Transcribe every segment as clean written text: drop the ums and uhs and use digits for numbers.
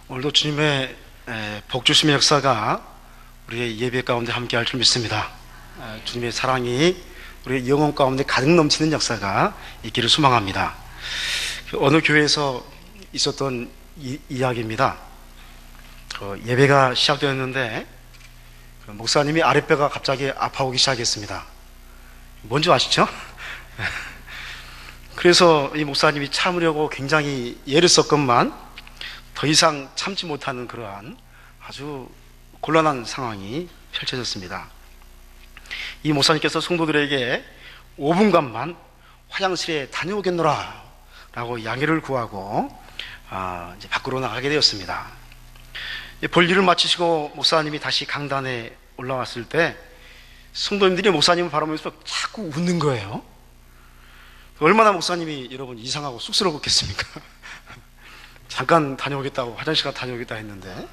오늘도 주님의 복주심의 역사가 우리의 예배 가운데 함께할 줄 믿습니다. 주님의 사랑이 우리의 영혼 가운데 가득 넘치는 역사가 있기를 소망합니다. 어느 교회에서 있었던 이야기입니다. 예배가 시작되었는데 목사님이 아랫배가 갑자기 아파오기 시작했습니다. 뭔지 아시죠? 그래서 이 목사님이 참으려고 굉장히 애를 썼건만 더 이상 참지 못하는 그러한 아주 곤란한 상황이 펼쳐졌습니다. 이 목사님께서 성도들에게 5분간만 화장실에 다녀오겠노라 라고 양해를 구하고 이제 밖으로 나가게 되었습니다. 볼일을 마치시고 목사님이 다시 강단에 올라왔을 때 성도님들이 목사님을 바라보면서 자꾸 웃는 거예요. 얼마나 목사님이 여러분 이상하고 쑥스러웠겠습니까? 잠깐 다녀오겠다고, 화장실 가 다녀오겠다 했는데,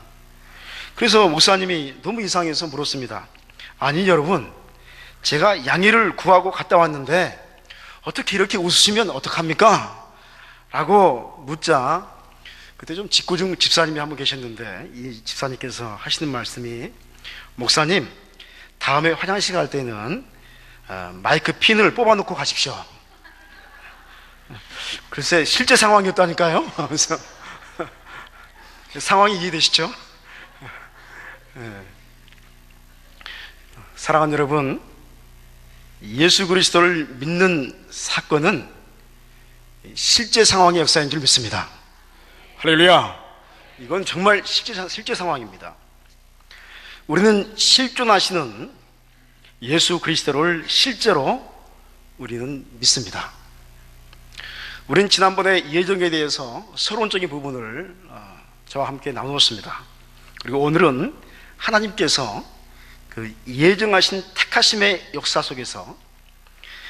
그래서 목사님이 너무 이상해서 물었습니다. 아니 여러분, 제가 양해를 구하고 갔다 왔는데 어떻게 이렇게 웃으시면 어떡합니까? 라고 묻자, 그때 좀 직구중 집사님이 한 분 계셨는데 이 집사님께서 하시는 말씀이, 목사님, 다음에 화장실 갈 때는 마이크 핀을 뽑아놓고 가십시오. 글쎄 실제 상황이었다니까요. 그래서 상황이 이해되시죠? 사랑하는 여러분, 예수 그리스도를 믿는 사건은 실제 상황의 역사인 줄 믿습니다. 할렐루야! 이건 정말 실제 상황입니다. 우리는 실존하시는 예수 그리스도를 실제로 우리는 믿습니다. 우리는 지난번에 예정에 대해서 서론적인 부분을 저와 함께 나누었습니다. 그리고 오늘은 하나님께서 그 예정하신 택하심의 역사 속에서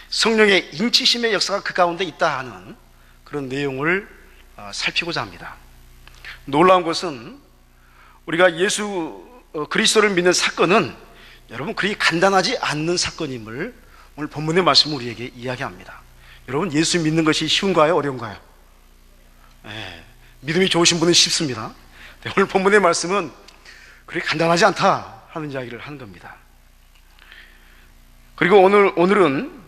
성령의 인치심의 역사가 그 가운데 있다 하는 그런 내용을 살피고자 합니다. 놀라운 것은 우리가 예수 그리스도를 믿는 사건은 여러분 그리 간단하지 않는 사건임을 오늘 본문의 말씀을 우리에게 이야기합니다. 여러분, 예수 믿는 것이 쉬운가요? 어려운가요? 믿음이 좋으신 분은 쉽습니다. 오늘 본문의 말씀은 그리 간단하지 않다 하는 이야기를 하는 겁니다. 그리고 오늘은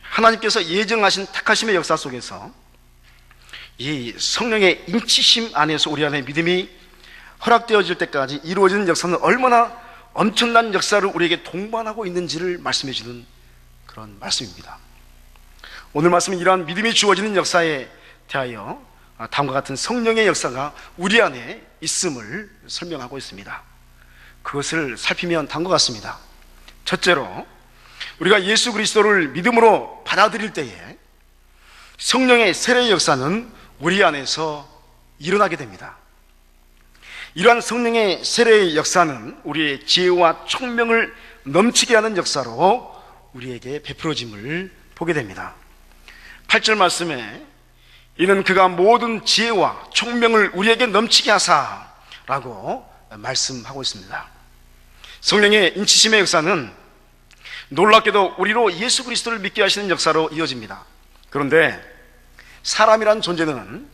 하나님께서 예정하신 택하심의 역사 속에서 이 성령의 인치심 안에서 우리 안에 믿음이 허락되어질 때까지 이루어지는 역사는 얼마나 엄청난 역사를 우리에게 동반하고 있는지를 말씀해 주는 그런 말씀입니다. 오늘 말씀은 이러한 믿음이 주어지는 역사에 대하여 다음과 같은 성령의 역사가 우리 안에 있음을 설명하고 있습니다. 그것을 살피면 다음과 같습니다. 첫째로, 우리가 예수 그리스도를 믿음으로 받아들일 때에 성령의 세례의 역사는 우리 안에서 일어나게 됩니다. 이러한 성령의 세례의 역사는 우리의 지혜와 총명을 넘치게 하는 역사로 우리에게 베풀어짐을 보게 됩니다. 8절 말씀에 이는 그가 모든 지혜와 총명을 우리에게 넘치게 하사 라고 말씀하고 있습니다. 성령의 인치심의 역사는 놀랍게도 우리로 예수 그리스도를 믿게 하시는 역사로 이어집니다. 그런데 사람이란 존재는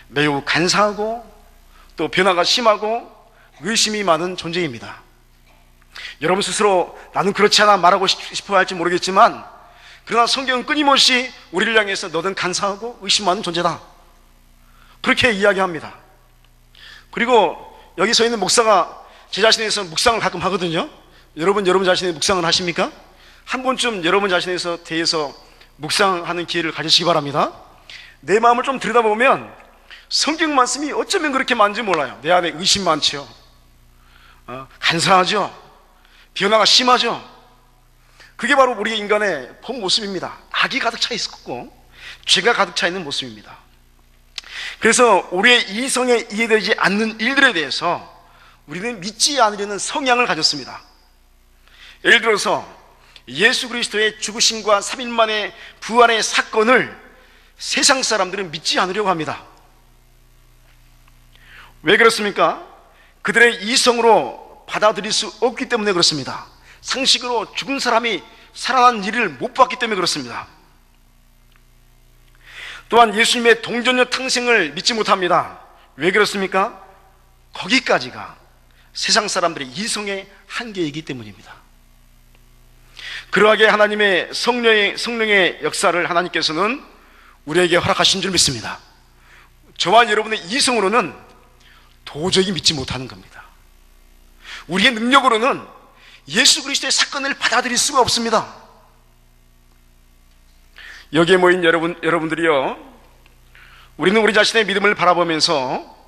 매우 간사하고 또 변화가 심하고 의심이 많은 존재입니다. 여러분 스스로 나는 그렇지 않아 말하고 싶어 할지 모르겠지만, 그러나 성경은 끊임없이 우리를 향해서 너는 간사하고 의심 많은 존재다, 그렇게 이야기합니다. 그리고 여기 서 있는 목사가 제 자신에 대해서 묵상을 가끔 하거든요. 여러분 자신의 묵상을 하십니까? 한 번쯤 여러분 자신에 대해서 묵상하는 기회를 가지시기 바랍니다. 내 마음을 좀 들여다보면 성경 말씀이 어쩌면 그렇게 많은지 몰라요. 내 안에 의심 많죠. 간사하죠. 변화가 심하죠. 그게 바로 우리 인간의 본 모습입니다. 악이 가득 차 있었고 죄가 가득 차 있는 모습입니다. 그래서 우리의 이성에 이해되지 않는 일들에 대해서 우리는 믿지 않으려는 성향을 가졌습니다. 예를 들어서 예수 그리스도의 죽으심과 3일 만의 부활의 사건을 세상 사람들은 믿지 않으려고 합니다. 왜 그렇습니까? 그들의 이성으로 받아들일 수 없기 때문에 그렇습니다. 상식으로 죽은 사람이 살아난 일을 못 봤기 때문에 그렇습니다. 또한 예수님의 동전녀 탕생을 믿지 못합니다. 왜 그렇습니까? 거기까지가 세상 사람들의 이성의 한계이기 때문입니다. 그러하게 하나님의 성령의 역사를 하나님께서는 우리에게 허락하신 줄 믿습니다. 저와 여러분의 이성으로는 도저히 믿지 못하는 겁니다. 우리의 능력으로는 예수 그리스도의 사건을 받아들일 수가 없습니다. 여기에 모인 여러분들이요, 우리는 우리 자신의 믿음을 바라보면서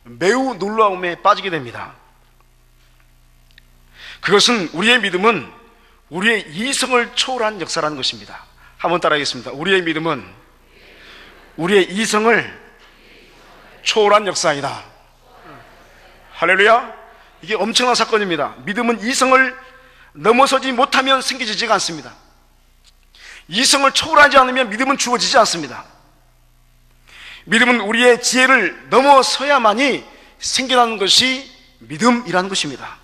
매우 놀라움에 빠지게 됩니다. 그것은 우리의 믿음은 우리의 이성을 초월한 역사라는 것입니다. 한번 따라하겠습니다. 우리의 믿음은 우리의 이성을 초월한 역사이다. 할렐루야. 이게 엄청난 사건입니다. 믿음은 이성을 넘어서지 못하면 생기지가 않습니다. 이성을 초월하지 않으면 믿음은 주어지지 않습니다. 믿음은 우리의 지혜를 넘어서야만이 생겨나는 것이 믿음이라는 것입니다.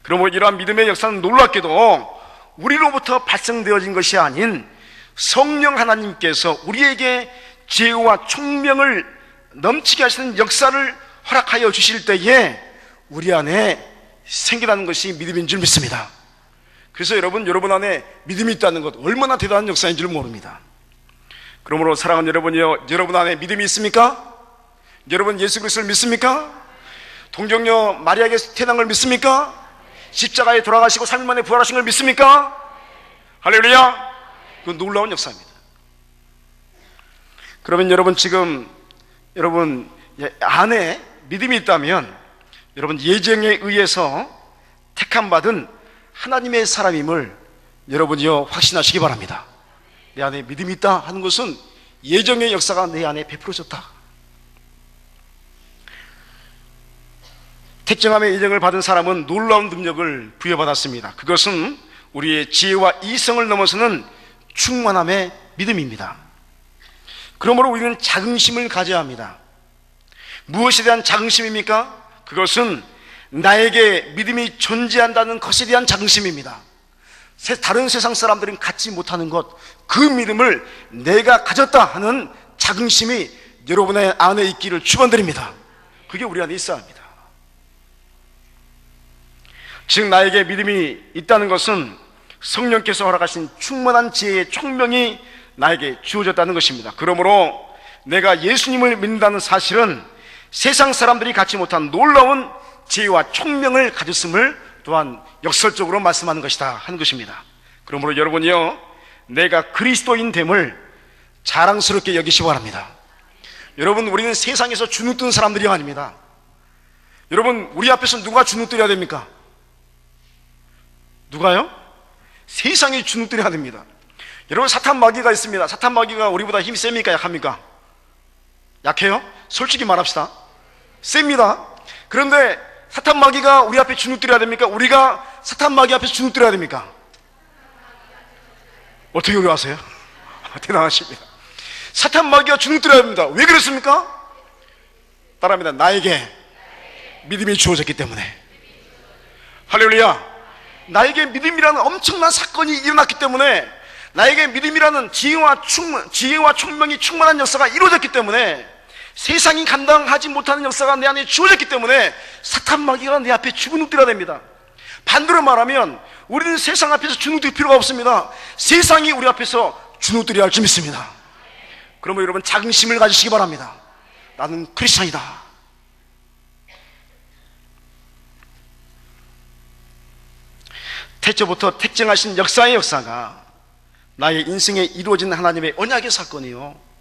그러므로 이러한 믿음의 역사는 놀랍게도 우리로부터 발생되어진 것이 아닌 성령 하나님께서 우리에게 지혜와 총명을 넘치게 하시는 역사를 허락하여 주실 때에 우리 안에 생겨나는 것이 믿음인 줄 믿습니다. 그래서 여러분 안에 믿음이 있다는 것 얼마나 대단한 역사인 줄 모릅니다. 그러므로 사랑하는 여러분이요, 여러분 안에 믿음이 있습니까? 여러분 예수 그리스도를 믿습니까? 동정녀 마리아에게 태어난 걸 믿습니까? 십자가에 돌아가시고 3일 만에 부활하신 걸 믿습니까? 할렐루야. 그건 놀라운 역사입니다. 그러면 여러분 지금 여러분 안에 믿음이 있다면 여러분 예정에 의해서 택함받은 하나님의 사람임을 여러분이요 확신하시기 바랍니다. 내 안에 믿음이 있다 하는 것은 예정의 역사가 내 안에 베풀어졌다. 택정함의 예정을 받은 사람은 놀라운 능력을 부여받았습니다. 그것은 우리의 지혜와 이성을 넘어서는 충만함의 믿음입니다. 그러므로 우리는 자긍심을 가져야 합니다. 무엇에 대한 자긍심입니까? 그것은 나에게 믿음이 존재한다는 것에 대한 자긍심입니다. 다른 세상 사람들은 갖지 못하는 것, 그 믿음을 내가 가졌다 하는 자긍심이 여러분의 안에 있기를 축원드립니다. 그게 우리 안에 있어야 합니다. 즉 나에게 믿음이 있다는 것은 성령께서 허락하신 충만한 지혜의 총명이 나에게 주어졌다는 것입니다. 그러므로 내가 예수님을 믿는다는 사실은 세상 사람들이 갖지 못한 놀라운 지혜와 총명을 가졌음을 또한 역설적으로 말씀하는 것이다 하는 것입니다. 그러므로 여러분이요, 내가 그리스도인 됨을 자랑스럽게 여기시기 바랍니다. 여러분, 우리는 세상에서 주눅 든 사람들이 아닙니다. 여러분, 우리 앞에서 누가 주눅 들어야 됩니까? 누가요? 세상이 주눅 들어야 됩니다. 여러분, 사탄 마귀가 있습니다. 사탄 마귀가 우리보다 힘이 셉니까? 약합니까? 약해요? 솔직히 말합시다. 셉니다. 그런데 사탄 마귀가 우리 앞에 주눅 들어야 됩니까? 우리가 사탄 마귀 앞에서 주눅 들어야 됩니까? 어떻게 우리 아세요? 대단하십니다. 사탄 마귀가 주눅 들어야 됩니다. 왜 그렇습니까? 따라합니다. 나에게 믿음이 주어졌기 때문에. 할렐루야. 나에게 믿음이라는 엄청난 사건이 일어났기 때문에, 나에게 믿음이라는 지혜와 총명이 충만한 역사가 이루어졌기 때문에, 세상이 감당하지 못하는 역사가 내 안에 주어졌기 때문에 사탄 마귀가 내 앞에 주눅들어야 됩니다. 반대로 말하면 우리는 세상 앞에서 주눅들 필요가 없습니다. 세상이 우리 앞에서 주눅들어야 할 줄 믿습니다. 그러면 여러분 자긍심을 가지시기 바랍니다. 나는 크리스찬이다. 태초부터 택정하신 역사의 역사가 나의 인생에 이루어진 하나님의 언약의 사건이요,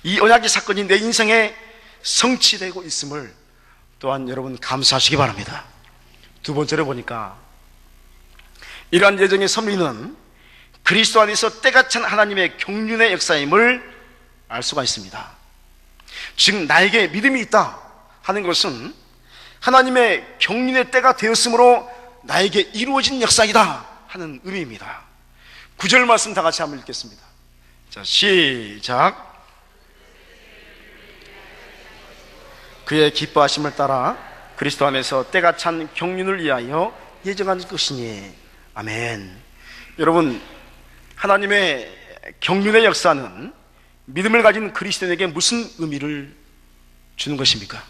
이 언약의 사건이 내 인생에 성취되고 있음을 또한 여러분 감사하시기 바랍니다. 두 번째로 보니까 이러한 예정의 섭리는 그리스도 안에서 때가 찬 하나님의 경륜의 역사임을 알 수가 있습니다. 즉 나에게 믿음이 있다 하는 것은 하나님의 경륜의 때가 되었으므로 나에게 이루어진 역사이다 하는 의미입니다. 9절 말씀 다 같이 한번 읽겠습니다. 자, 시작. 그의 기뻐하심을 따라 그리스도 안에서 때가 찬 경륜을 위하여 예정한 것이니. 아멘. 여러분, 하나님의 경륜의 역사는 믿음을 가진 그리스도인에게 무슨 의미를 주는 것입니까?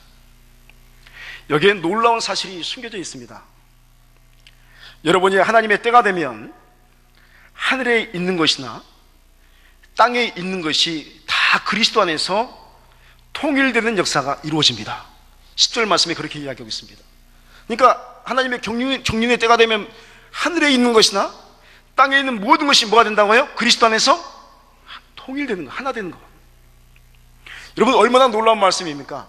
여기에 놀라운 사실이 숨겨져 있습니다. 여러분이 하나님의 때가 되면 하늘에 있는 것이나 땅에 있는 것이 다 그리스도 안에서 통일되는 역사가 이루어집니다. 10절 말씀에 그렇게 이야기하고 있습니다. 그러니까 하나님의 경륜의 때가 되면 하늘에 있는 것이나 땅에 있는 모든 것이 뭐가 된다고요? 그리스도 안에서 통일되는 거, 하나 되는 거. 여러분, 얼마나 놀라운 말씀입니까?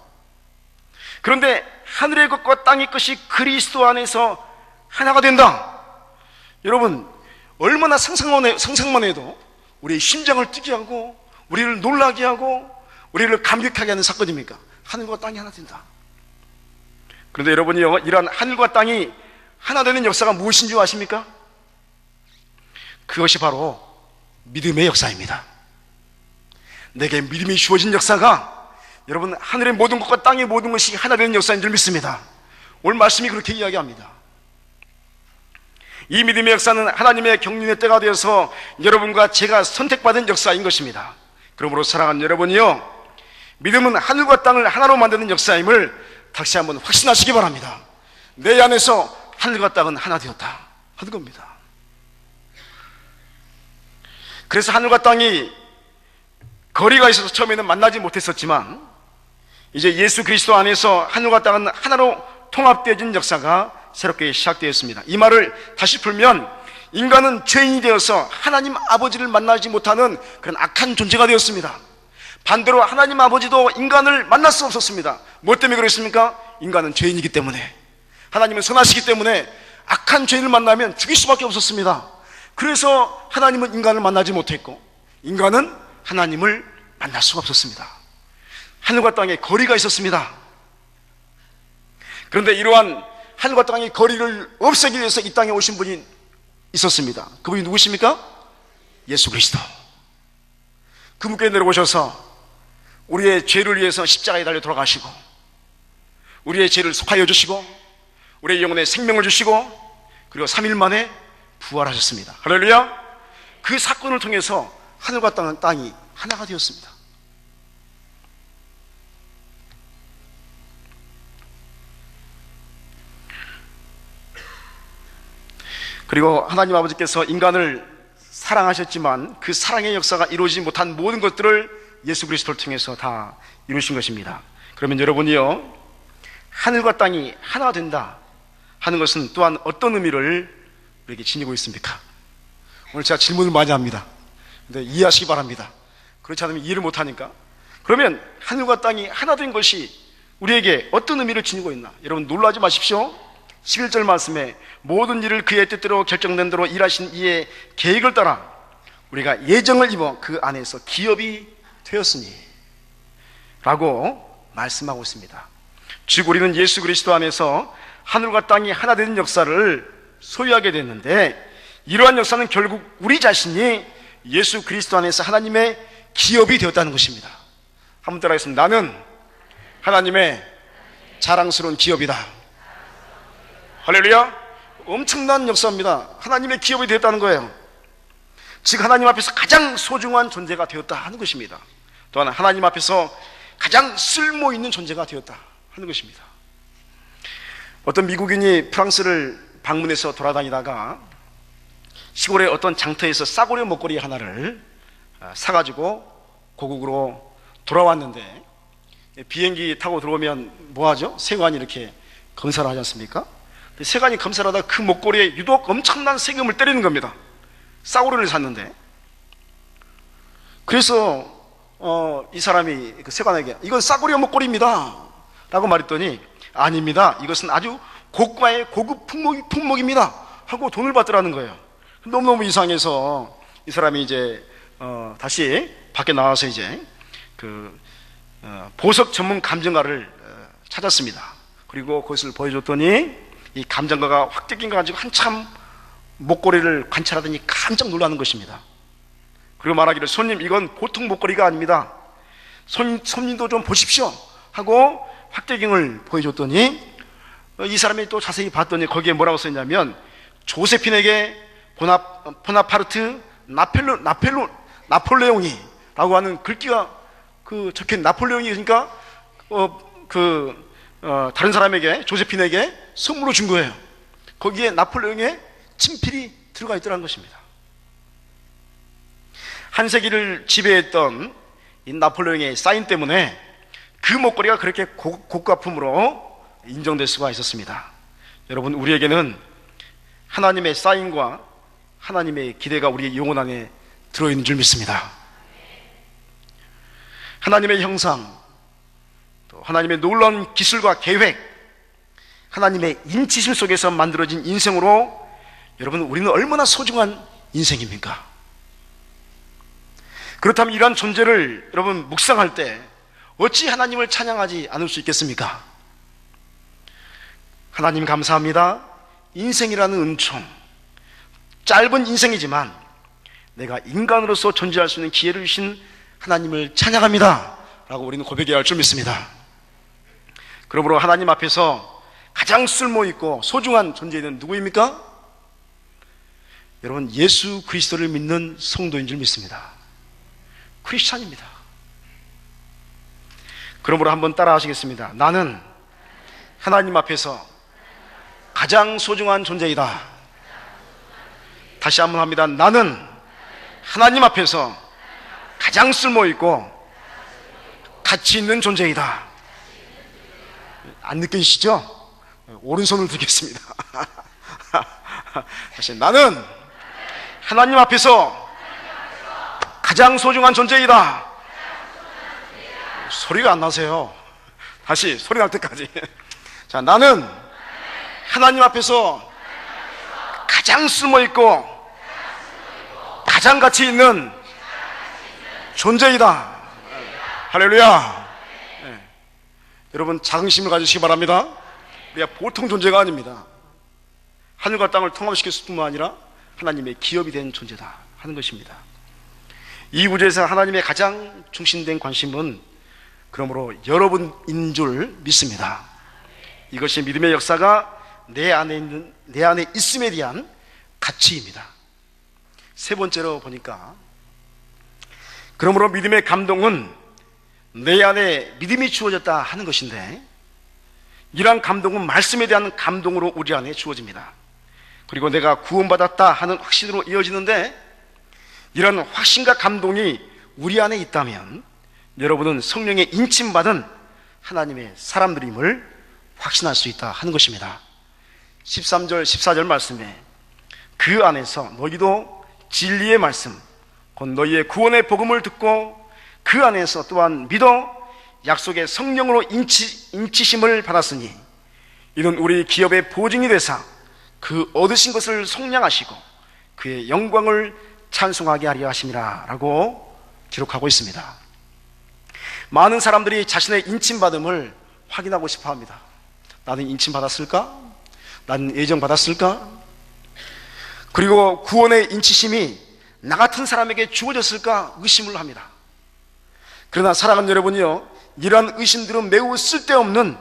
그런데 하늘의 것과 땅의 것이 그리스도 안에서 하나가 된다. 여러분, 얼마나 상상만 해도 우리의 심장을 뛰게 하고 우리를 놀라게 하고 우리를 감격하게 하는 사건입니까? 하늘과 땅이 하나 된다. 그런데 여러분이요, 이러한 하늘과 땅이 하나 되는 역사가 무엇인 줄 아십니까? 그것이 바로 믿음의 역사입니다. 내게 믿음이 주어진 역사가 여러분, 하늘의 모든 것과 땅의 모든 것이 하나 되는 역사인 줄 믿습니다. 오늘 말씀이 그렇게 이야기합니다. 이 믿음의 역사는 하나님의 경륜의 때가 되어서 여러분과 제가 선택받은 역사인 것입니다. 그러므로 사랑하는 여러분이요, 믿음은 하늘과 땅을 하나로 만드는 역사임을 다시 한번 확신하시기 바랍니다. 내 안에서 하늘과 땅은 하나 되었다 하는 겁니다. 그래서 하늘과 땅이 거리가 있어서 처음에는 만나지 못했었지만 이제 예수 그리스도 안에서 하늘과 땅은 하나로 통합되어진 역사가 새롭게 시작되었습니다. 이 말을 다시 풀면 인간은 죄인이 되어서 하나님 아버지를 만나지 못하는 그런 악한 존재가 되었습니다. 반대로 하나님 아버지도 인간을 만날 수 없었습니다. 뭐 때문에 그랬습니까? 인간은 죄인이기 때문에. 하나님은 선하시기 때문에 악한 죄인을 만나면 죽일 수밖에 없었습니다. 그래서 하나님은 인간을 만나지 못했고 인간은 하나님을 만날 수가 없었습니다. 하늘과 땅에 거리가 있었습니다. 그런데 이러한 하늘과 땅의 거리를 없애기 위해서 이 땅에 오신 분이 있었습니다. 그분이 누구십니까? 예수 그리스도. 그분께 내려오셔서 우리의 죄를 위해서 십자가에 달려 돌아가시고 우리의 죄를 속하여 주시고 우리의 영혼에 생명을 주시고 그리고 3일 만에 부활하셨습니다. 할렐루야. 그 사건을 통해서 하늘과 땅이 하나가 되었습니다. 그리고 하나님 아버지께서 인간을 사랑하셨지만 그 사랑의 역사가 이루어지지 못한 모든 것들을 예수 그리스도를 통해서 다 이루신 것입니다. 그러면 여러분이요, 하늘과 땅이 하나 된다 하는 것은 또한 어떤 의미를 우리에게 지니고 있습니까? 오늘 제가 질문을 많이 합니다. 근데 이해하시기 바랍니다. 그렇지 않으면 이해를 못하니까. 그러면 하늘과 땅이 하나 된 것이 우리에게 어떤 의미를 지니고 있나? 여러분 놀라지 마십시오. 11절 말씀에 모든 일을 그의 뜻대로 결정된 대로 일하신 이의 계획을 따라 우리가 예정을 입어 그 안에서 기업이 되었으니 라고 말씀하고 있습니다. 즉 우리는 예수 그리스도 안에서 하늘과 땅이 하나 되는 역사를 소유하게 됐는데 이러한 역사는 결국 우리 자신이 예수 그리스도 안에서 하나님의 기업이 되었다는 것입니다. 한번 따라하겠습니다. 나는 하나님의 자랑스러운 기업이다. 할렐루야. 엄청난 역사입니다. 하나님의 기업이 되었다는 거예요. 즉 하나님 앞에서 가장 소중한 존재가 되었다 하는 것입니다. 또한 하나님 앞에서 가장 쓸모있는 존재가 되었다 하는 것입니다. 어떤 미국인이 프랑스를 방문해서 돌아다니다가 시골의 어떤 장터에서 싸구려 목걸이 하나를 사가지고 고국으로 돌아왔는데 비행기 타고 들어오면 뭐하죠? 세관이 이렇게 검사를 하지 않습니까? 세관이 검사를 하다가 그 목걸이에 유독 엄청난 세금을 때리는 겁니다. 싸구려를 샀는데. 그래서 이 사람이 그 세관에게 이건 싸구려 목걸이입니다 라고 말했더니 아닙니다, 이것은 아주 고가의 고급 품목입니다 하고 돈을 받더라는 거예요. 너무너무 이상해서 이 사람이 이제 다시 밖에 나와서 이제 그 보석 전문 감정가를 찾았습니다. 그리고 그것을 보여줬더니 이 감정가가 확 가지고 한참 목걸이를 관찰하더니 깜짝 놀라는 것입니다. 그리고 말하기를 손님 이건 보통 목걸이가 아닙니다. 손님도 좀 보십시오 하고 확대경을 보여줬더니 이 사람이 또 자세히 봤더니 거기에 뭐라고 써있냐면 조세핀에게 보나파르트 나폴레옹이 라고 하는 글귀가 그 적힌 나폴레옹이 그러니까 다른 사람에게, 조세핀에게 선물로 준 거예요. 거기에 나폴레옹의 친필이 들어가 있더라는 것입니다. 한 세기를 지배했던 이 나폴레옹의 사인 때문에 그 목걸이가 그렇게 고가품으로 인정될 수가 있었습니다. 여러분, 우리에게는 하나님의 사인과 하나님의 기대가 우리의 영혼 안에 들어있는 줄 믿습니다. 하나님의 형상, 또 하나님의 놀라운 기술과 계획, 하나님의 인치심 속에서 만들어진 인생으로 여러분, 우리는 얼마나 소중한 인생입니까? 그렇다면 이러한 존재를 여러분 묵상할 때 어찌 하나님을 찬양하지 않을 수 있겠습니까? 하나님 감사합니다. 인생이라는 은총, 짧은 인생이지만 내가 인간으로서 존재할 수 있는 기회를 주신 하나님을 찬양합니다 라고 우리는 고백해야 할 줄 믿습니다. 그러므로 하나님 앞에서 가장 쓸모있고 소중한 존재는 누구입니까? 여러분, 예수 그리스도를 믿는 성도인 줄 믿습니다. 크리스찬입니다. 그러므로 한번 따라 하시겠습니다. 나는 하나님 앞에서 가장 소중한 존재이다. 다시 한번 합니다. 나는 하나님 앞에서 가장 쓸모있고 가치 있는 존재이다. 안 느껴지시죠? 오른손을 들겠습니다. 다시, 나는 하나님 앞에서 가장 소중한 존재이다. 소리가 안 나세요. 다시 소리 날 때까지. 자, 나는 하나님 앞에서 가장 쓸모있고 가장 가치 있는 존재이다. 할렐루야. 네. 여러분, 자긍심을 가지시기 바랍니다. 우리가 보통 존재가 아닙니다. 하늘과 땅을 통합시켰을 뿐만 아니라 하나님의 기업이 된 존재다 하는 것입니다. 이 우주에서 하나님의 가장 중심된 관심은 그러므로 여러분인 줄 믿습니다. 이것이 믿음의 역사가 내 안에 있음에 대한 가치입니다. 세 번째로 보니까, 그러므로 믿음의 감동은 내 안에 믿음이 주어졌다 하는 것인데, 이러한 감동은 말씀에 대한 감동으로 우리 안에 주어집니다. 그리고 내가 구원받았다 하는 확신으로 이어지는데, 이런 확신과 감동이 우리 안에 있다면 여러분은 성령의 인침받은 하나님의 사람들임을 확신할 수 있다 하는 것입니다. 13절 14절 말씀에 그 안에서 너희도 진리의 말씀 곧 너희의 구원의 복음을 듣고 그 안에서 또한 믿어 약속의 성령으로 인치심을 받았으니 이는 우리 기업의 보증이 되사 그 얻으신 것을 속량하시고 그의 영광을 찬송하게 하려 하심이라 라고 기록하고 있습니다. 많은 사람들이 자신의 인침받음을 확인하고 싶어 합니다. 나는 인침받았을까? 나는 예정받았을까? 그리고 구원의 인치심이 나 같은 사람에게 주어졌을까 의심을 합니다. 그러나 사랑하는 여러분이요, 이러한 의심들은 매우 쓸데없는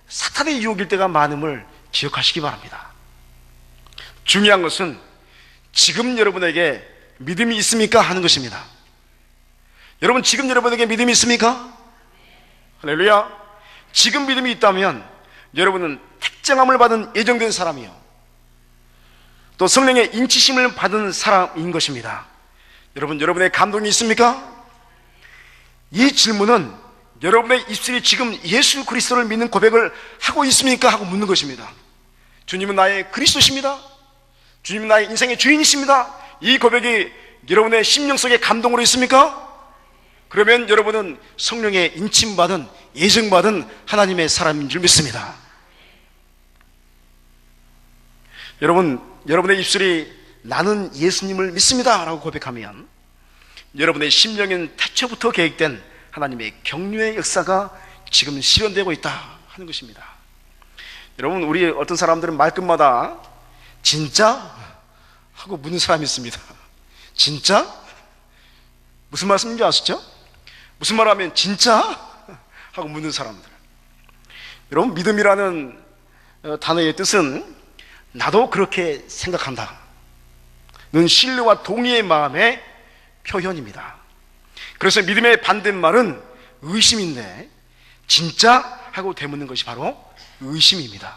사탄의 유혹일 때가 많음을 기억하시기 바랍니다. 중요한 것은 지금 여러분에게 믿음이 있습니까? 하는 것입니다. 여러분, 지금 여러분에게 믿음이 있습니까? 할렐루야. 지금 믿음이 있다면 여러분은 택정함을 받은 예정된 사람이요, 또 성령의 인치심을 받은 사람인 것입니다. 여러분, 여러분의 감동이 있습니까? 이 질문은 여러분의 입술이 지금 예수 그리스도를 믿는 고백을 하고 있습니까? 하고 묻는 것입니다. 주님은 나의 그리스도십니다. 주님은 나의 인생의 주인이십니다. 이 고백이 여러분의 심령 속에 감동으로 있습니까? 그러면 여러분은 성령의 인침받은, 예정받은 하나님의 사람인 줄 믿습니다. 여러분, 여러분의 입술이 나는 예수님을 믿습니다 라고 고백하면 여러분의 심령엔 태초부터 계획된 하나님의 경륜의 역사가 지금 실현되고 있다 하는 것입니다. 여러분, 우리 어떤 사람들은 말끝마다 진짜? 하고 묻는 사람이 있습니다. 진짜? 무슨 말씀인지 아시죠? 무슨 말 하면 진짜? 하고 묻는 사람들. 여러분, 믿음이라는 단어의 뜻은 나도 그렇게 생각한다 는 신뢰와 동의의 마음의 표현입니다. 그래서 믿음의 반대말은 의심인데 진짜? 하고 되묻는 것이 바로 의심입니다.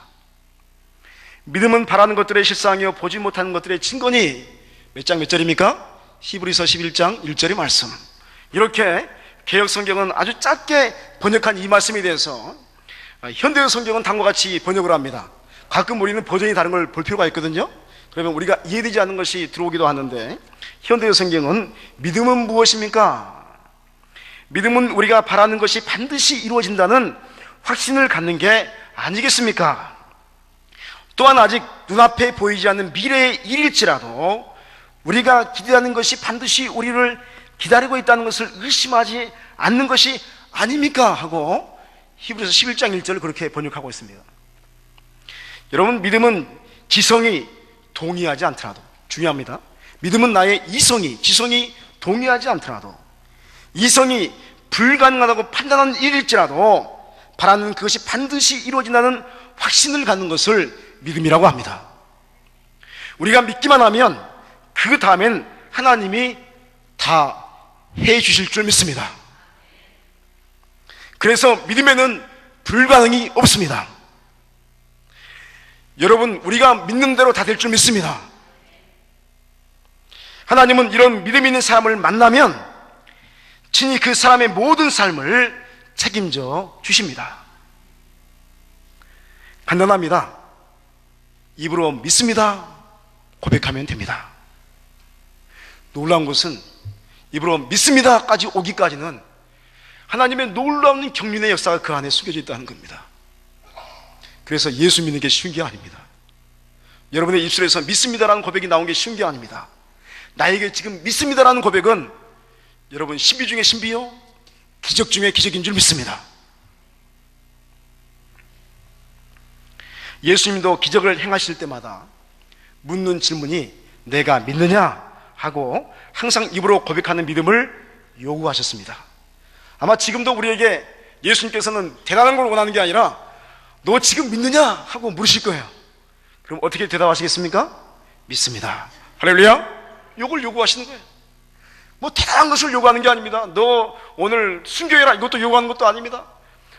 믿음은 바라는 것들의 실상이요 보지 못하는 것들의 증거니, 몇 장 몇 절입니까? 히브리서 11장 1절의 말씀. 이렇게 개역 성경은 아주 짧게 번역한 이 말씀에 대해서 현대의 성경은 다음과 같이 번역을 합니다. 가끔 우리는 버전이 다른 걸 볼 필요가 있거든요. 그러면 우리가 이해되지 않는 것이 들어오기도 하는데, 현대의 성경은 믿음은 무엇입니까? 믿음은 우리가 바라는 것이 반드시 이루어진다는 확신을 갖는 게 아니겠습니까? 또한 아직 눈앞에 보이지 않는 미래의 일일지라도 우리가 기대하는 것이 반드시 우리를 기다리고 있다는 것을 의심하지 않는 것이 아닙니까? 하고 히브리서 11장 1절을 그렇게 번역하고 있습니다. 여러분, 믿음은 지성이 동의하지 않더라도, 중요합니다. 믿음은 나의 이성이, 지성이 동의하지 않더라도, 이성이 불가능하다고 판단하는 일일지라도 바라는 그것이 반드시 이루어진다는 확신을 갖는 것을 믿음이라고 합니다. 우리가 믿기만 하면 그 다음엔 하나님이 다 해주실 줄 믿습니다. 그래서 믿음에는 불가능이 없습니다. 여러분, 우리가 믿는 대로 다 될 줄 믿습니다. 하나님은 이런 믿음 있는 사람을 만나면 친히 그 사람의 모든 삶을 책임져 주십니다. 간단합니다. 입으로 믿습니다 고백하면 됩니다. 놀라운 것은 입으로 믿습니다까지 오기까지는 하나님의 놀라운 경륜의 역사가 그 안에 숨겨져 있다는 겁니다. 그래서 예수 믿는 게 쉬운 게 아닙니다. 여러분의 입술에서 믿습니다라는 고백이 나온 게 쉬운 게 아닙니다. 나에게 지금 믿습니다라는 고백은 여러분 신비 중에 신비요, 기적 중에 기적인 줄 믿습니다. 예수님도 기적을 행하실 때마다 묻는 질문이 내가 믿느냐 하고 항상 입으로 고백하는 믿음을 요구하셨습니다. 아마 지금도 우리에게 예수님께서는 대단한 걸 원하는 게 아니라 너 지금 믿느냐 하고 물으실 거예요. 그럼 어떻게 대답하시겠습니까? 믿습니다. 할렐루야. 이걸 요구하시는 거예요. 뭐 대단한 것을 요구하는 게 아닙니다. 너 오늘 순교해라 이것도 요구하는 것도 아닙니다.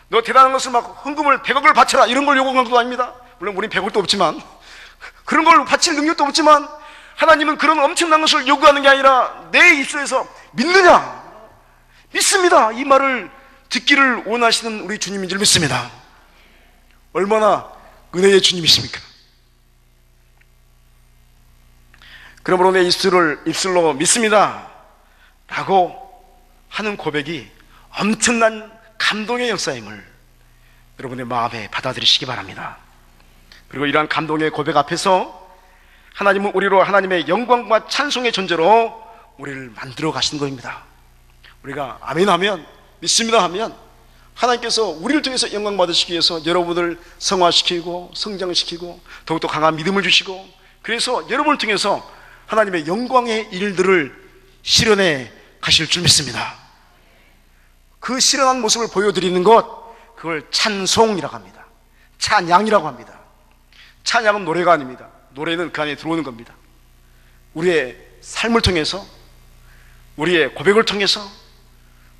너 대단한 것을 막 헌금을 100억을 바쳐라 이런 걸 요구하는 것도 아닙니다. 물론 우린 100억도 없지만, 그런 걸 바칠 능력도 없지만, 하나님은 그런 엄청난 것을 요구하는 게 아니라 내 입술에서 믿느냐, 믿습니다 이 말을 듣기를 원하시는 우리 주님인 줄 믿습니다. 얼마나 은혜의 주님이십니까? 그러므로 내 입술로 믿습니다 라고 하는 고백이 엄청난 감동의 역사임을 여러분의 마음에 받아들이시기 바랍니다. 그리고 이러한 감동의 고백 앞에서 하나님은 우리로 하나님의 영광과 찬송의 존재로 우리를 만들어 가시는 것입니다. 우리가 아멘 하면, 믿습니다 하면 하나님께서 우리를 통해서 영광 받으시기 위해서 여러분을 성화시키고 성장시키고 더욱더 강한 믿음을 주시고, 그래서 여러분을 통해서 하나님의 영광의 일들을 실현해 가실 줄 믿습니다. 그 실현한 모습을 보여드리는 것, 그걸 찬송이라고 합니다. 찬양이라고 합니다. 찬양은 노래가 아닙니다. 노래는 그 안에 들어오는 겁니다. 우리의 삶을 통해서, 우리의 고백을 통해서,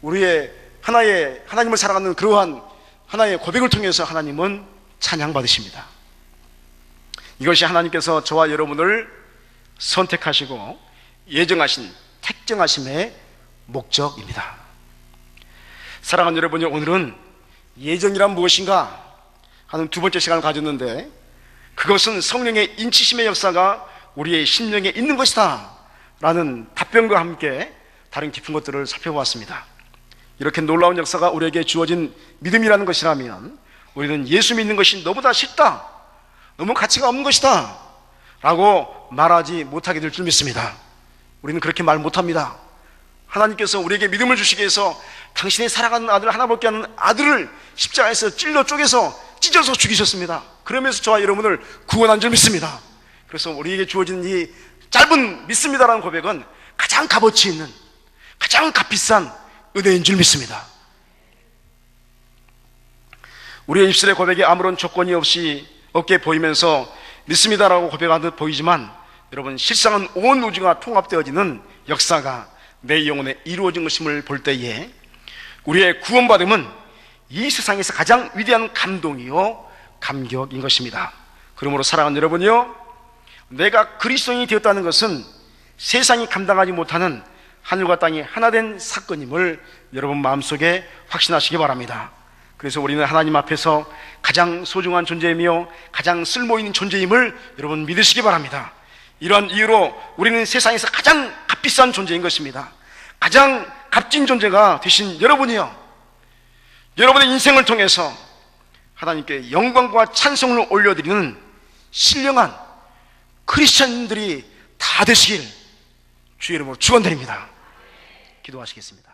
우리의 하나님을 사랑하는 그러한 하나의 고백을 통해서 하나님은 찬양받으십니다. 이것이 하나님께서 저와 여러분을 선택하시고 예정하신 택정하심의 목적입니다. 사랑하는 여러분이, 오늘은 예정이란 무엇인가 하는 두 번째 시간을 가졌는데, 그것은 성령의 인치심의 역사가 우리의 심령에 있는 것이다 라는 답변과 함께 다른 깊은 것들을 살펴보았습니다. 이렇게 놀라운 역사가 우리에게 주어진 믿음이라는 것이라면 우리는 예수 믿는 것이 너무나 쉽다, 너무 가치가 없는 것이다 라고 말하지 못하게 될 줄 믿습니다. 우리는 그렇게 말 못합니다. 하나님께서 우리에게 믿음을 주시기 위해서 당신의 사랑하는 아들, 하나밖에 없는 아들을 십자가에서 찔러 쪼개서 찢어서 죽이셨습니다. 그러면서 저와 여러분을 구원한 줄 믿습니다. 그래서 우리에게 주어진 이 짧은 믿습니다라는 고백은 가장 값어치 있는, 가장 값비싼 은혜인 줄 믿습니다. 우리의 입술의 고백이 아무런 조건이 없게 보이면서 믿습니다라고 고백하듯 보이지만, 여러분 실상은 온 우주가 통합되어지는 역사가 내 영혼에 이루어진 것임을 볼 때에 우리의 구원받음은 이 세상에서 가장 위대한 감동이요 감격인 것입니다. 그러므로 사랑하는 여러분이요, 내가 그리스도인이 되었다는 것은 세상이 감당하지 못하는 하늘과 땅이 하나 된 사건임을 여러분 마음속에 확신하시기 바랍니다. 그래서 우리는 하나님 앞에서 가장 소중한 존재이며 가장 쓸모있는 존재임을 여러분 믿으시기 바랍니다. 이러한 이유로 우리는 세상에서 가장 값비싼 존재인 것입니다. 가장 값진 존재가 되신 여러분이요, 여러분의 인생을 통해서 하나님께 영광과 찬송을 올려드리는 신령한 크리스천들이 다 되시길 주의 이름으로 축원드립니다. 기도하시겠습니다.